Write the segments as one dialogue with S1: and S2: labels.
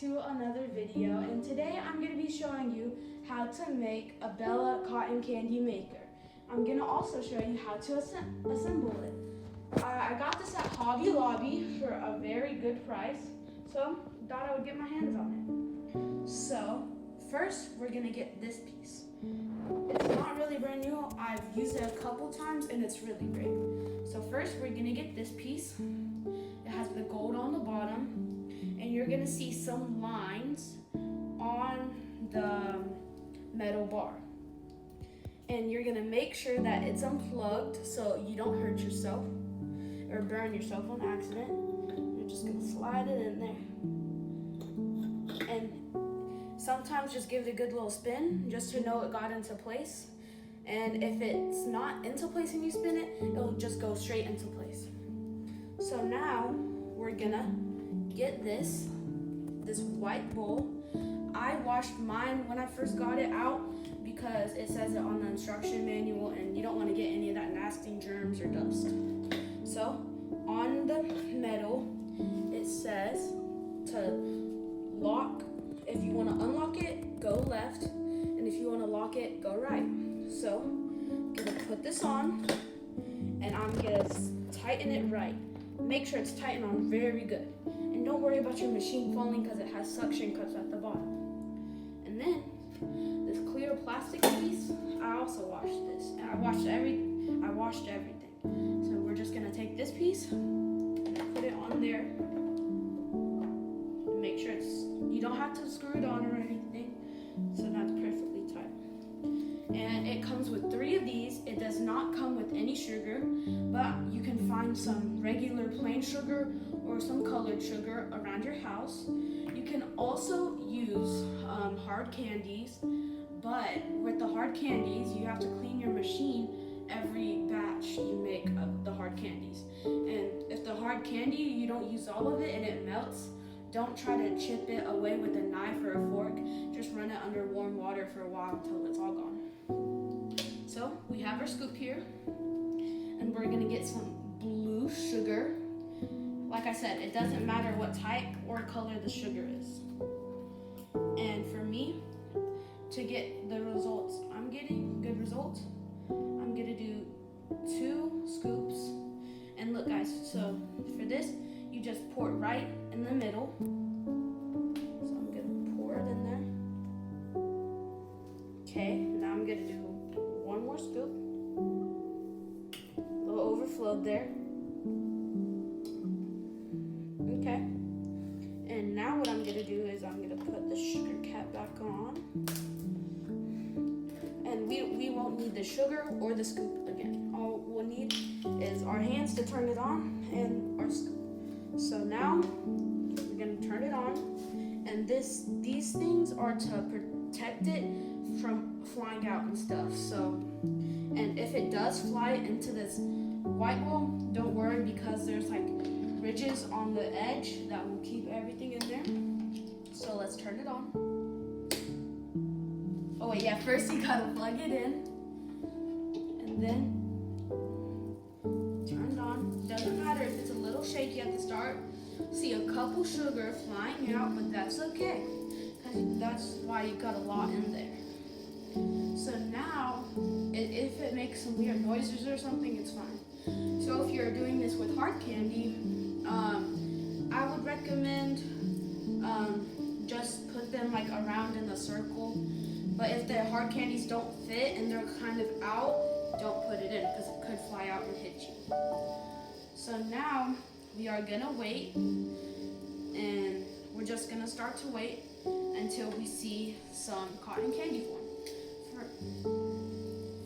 S1: to another video, and today I'm going to be showing you how to make a Bella cotton candy maker. I'm going to also show you how to assemble it. I got this at Hobby Lobby for a very good price, so thought I would get my hands on it. So first we're going to get this piece. It's not really brand new. I've used it a couple times and it's really great. So first we're going to get this piece. It has the gold on the bottom. And you're gonna see some lines on the metal bar. And you're gonna make sure that it's unplugged so you don't hurt yourself or burn yourself on accident. You're just gonna slide it in there. And sometimes just give it a good little spin just to know it got into place. And if it's not into place and you spin it, it'll just go straight into place. So now we're gonna get this white bowl. I washed mine when I first got it out because it says it on the instruction manual and you don't want to get any of that nasty germs or dust. So on the metal it says to lock. If you want to unlock it, go left, and if you want to lock it, go right. So I'm gonna put this on and I'm gonna tighten it right. Make sure it's tightened on very good. And don't worry about your machine falling because it has suction cups at the bottom. And then this clear plastic piece, I also washed this. And I washed everything. So we're just gonna take this piece and put it on there. And make sure you don't have to screw it on or anything. So that's perfectly tight. And it comes with 3 of these. It does not come with any sugar, but you can find some regular plain sugar or some colored sugar around your house. You can also use hard candies, but with the hard candies, you have to clean your machine every batch you make of the hard candies. And if the hard candy, you don't use all of it and it melts, don't try to chip it away with a knife or a fork. Just run it under warm water for a while until it's all gone. So we have our scoop here, and we're gonna get some blue sugar. Like I said, it doesn't matter what type or color the sugar is. And for me, to get the results I'm getting, good results, I'm gonna do 2 scoops. And look guys, so for this, you just pour it right in the middle. So I'm gonna pour it in there. Okay, now I'm gonna do 1 more scoop. A little overflowed there. Okay. And now what I'm gonna do is I'm gonna put the sugar cap back on. And we won't need the sugar or the scoop again. All we'll need is our hands to turn it on and our scoop. So now we're gonna turn it on, and these things are to protect it from flying out and stuff. So, and if it does fly into this white bowl, don't worry because there's like ridges on the edge that will keep everything in there. So let's turn it on. Oh wait, yeah, first you gotta plug it in, and then turn it on. Doesn't matter if it's a little shaky at the start. See a couple sugar flying out, but that's okay, because that's why you got a lot in there. So now, if it makes some weird noises or something, it's fine. So if you're doing this with hard candy, I would recommend just put them like around in a circle. But if the hard candies don't fit and they're kind of out, don't put it in because it could fly out and hit you. So now we are gonna wait, and we're just gonna start to wait until we see some cotton candy form.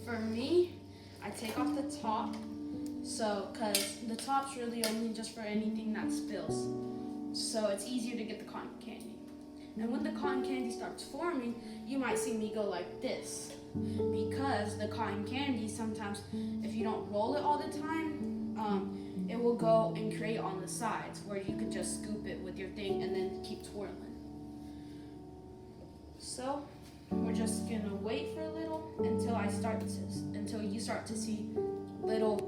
S1: For me, I take off the top, so because the top's really only just for anything that spills, so it's easier to get the cotton candy. And when the cotton candy starts forming, you might see me go like this, because the cotton candy sometimes, if you don't roll it all the time, it will go and create on the sides where you could just scoop it with your thing and then keep twirling. So we're just gonna wait for a little until you start to see little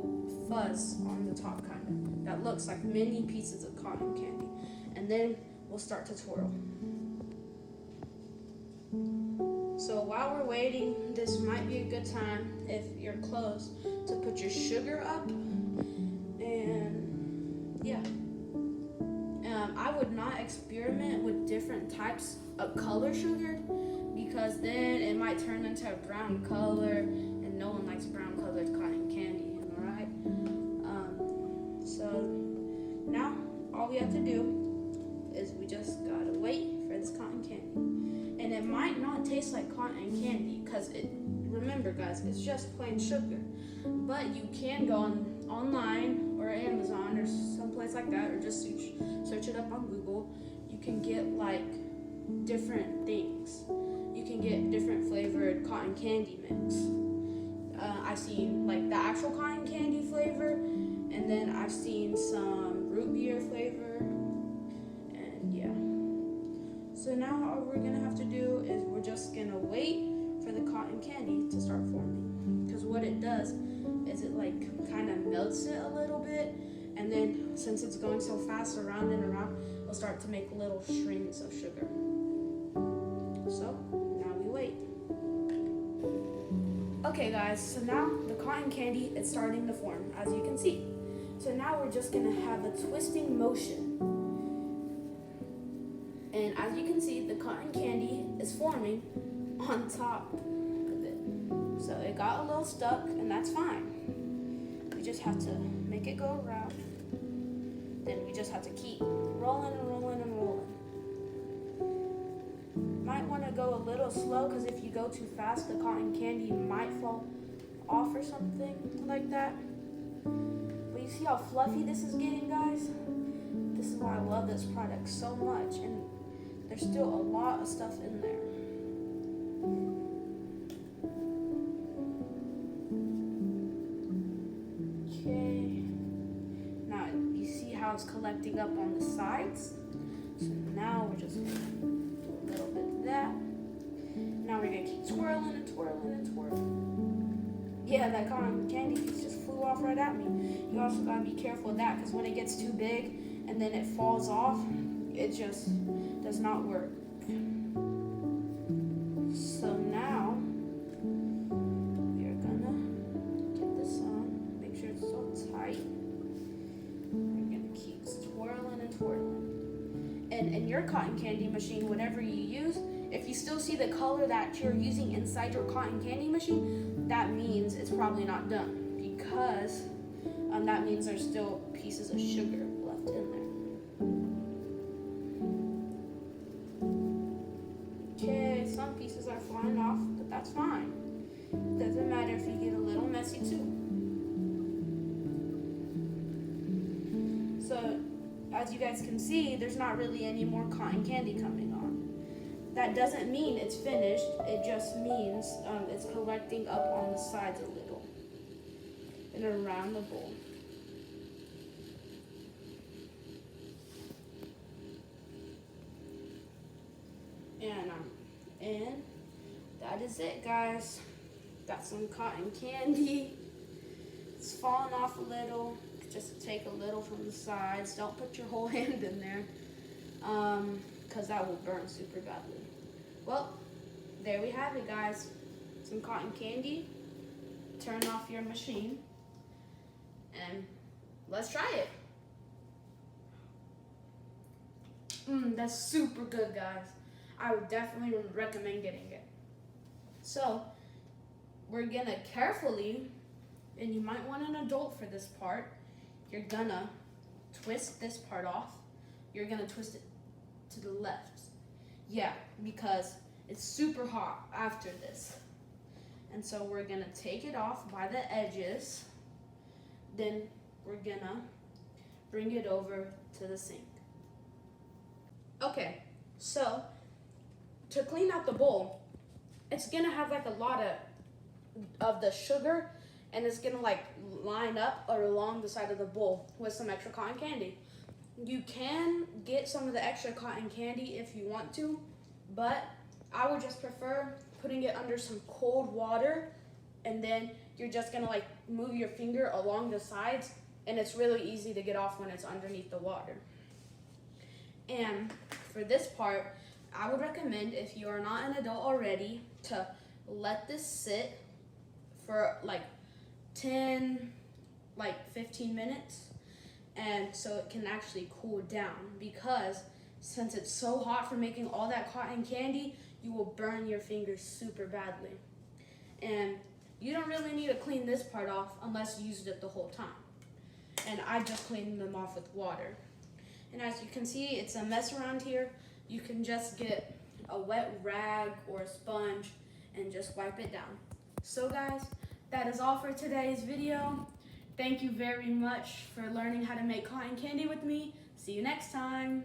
S1: fuzz on the top, kind of that looks like mini pieces of cotton candy. And then we'll start to twirl. So while we're waiting, this might be a good time, if you're close, to put your sugar up. And yeah, I would not experiment with different types of color sugar, because then it might turn into a brown color, and no one likes brown colored cotton candy, am I right? So now all we have to do is we just gotta wait for this cotton candy. And it might not taste like cotton candy, because remember guys, it's just plain sugar. But you can go online or Amazon or someplace like that, or just search it up on Google. You can get like different things. You can get different flavored cotton candy mix. I've seen like the actual cotton candy flavor, and then I've seen some root beer flavor, and yeah. So now all we're gonna have to do is we're just gonna wait for the cotton candy to start forming. Because what it does is it like kind of melts it a little bit, and then since it's going so fast around and around, it'll start to make little strings of sugar. So now we wait. Okay guys, so now the cotton candy is starting to form, as you can see. So now we're just gonna have a twisting motion. And as you can see, the cotton candy is forming on top of it. So it got a little stuck, and that's fine. We just have to make it go around. Then we just have to keep rolling and rolling and rolling. Might want to go a little slow, because if you go too fast, the cotton candy might fall off or something like that. But you see how fluffy this is getting, guys? This is why I love this product so much, and there's still a lot of stuff in there. Okay. Now you see how it's collecting up on the sides? So now we're just gonna do a little bit of that. Now we're gonna keep twirling and twirling and twirling. Yeah, that cotton candy piece just flew off right at me. You also gotta be careful of that, because when it gets too big and then it falls off, it just does not work. So now we are gonna get this on, make sure it's so tight. We're gonna keep twirling and twirling. And in your cotton candy machine, whatever you use, if you still see the color that you're using inside your cotton candy machine, that means it's probably not done, because that means there's still pieces of sugar left in there. Okay, some pieces are flying off, but that's fine. Doesn't matter if you get a little messy too. So, as you guys can see, there's not really any more cotton candy coming on. That doesn't mean it's finished, it just means it's collecting up on the sides a little and around the bowl. And that is it, guys. Got some cotton candy. It's falling off a little. Just take a little from the sides. Don't put your whole hand in there, because that will burn super badly. Well, there we have it, guys. Some cotton candy. Turn off your machine, and let's try it. That's super good, guys. I would definitely recommend getting it. So, we're gonna carefully, and you might want an adult for this part, you're gonna twist this part off. You're gonna twist it to the left. Yeah, because it's super hot after this. And so we're gonna take it off by the edges. Then we're gonna bring it over to the sink. Okay, so to clean out the bowl, it's gonna have like a lot of the sugar, and it's gonna like line up or along the side of the bowl with some extra cotton candy. You can get some of the extra cotton candy if you want to, but I would just prefer putting it under some cold water, and then you're just gonna like move your finger along the sides, and it's really easy to get off when it's underneath the water. And for this part, I would recommend, if you are not an adult already, to let this sit for like 15 minutes, and so it can actually cool down, because since it's so hot for making all that cotton candy, you will burn your fingers super badly. And you don't really need to clean this part off unless you used it the whole time. And I just cleaned them off with water. And as you can see, it's a mess around here. You can just get a wet rag or a sponge and just wipe it down. So guys, that is all for today's video. Thank you very much for learning how to make cotton candy with me. See you next time.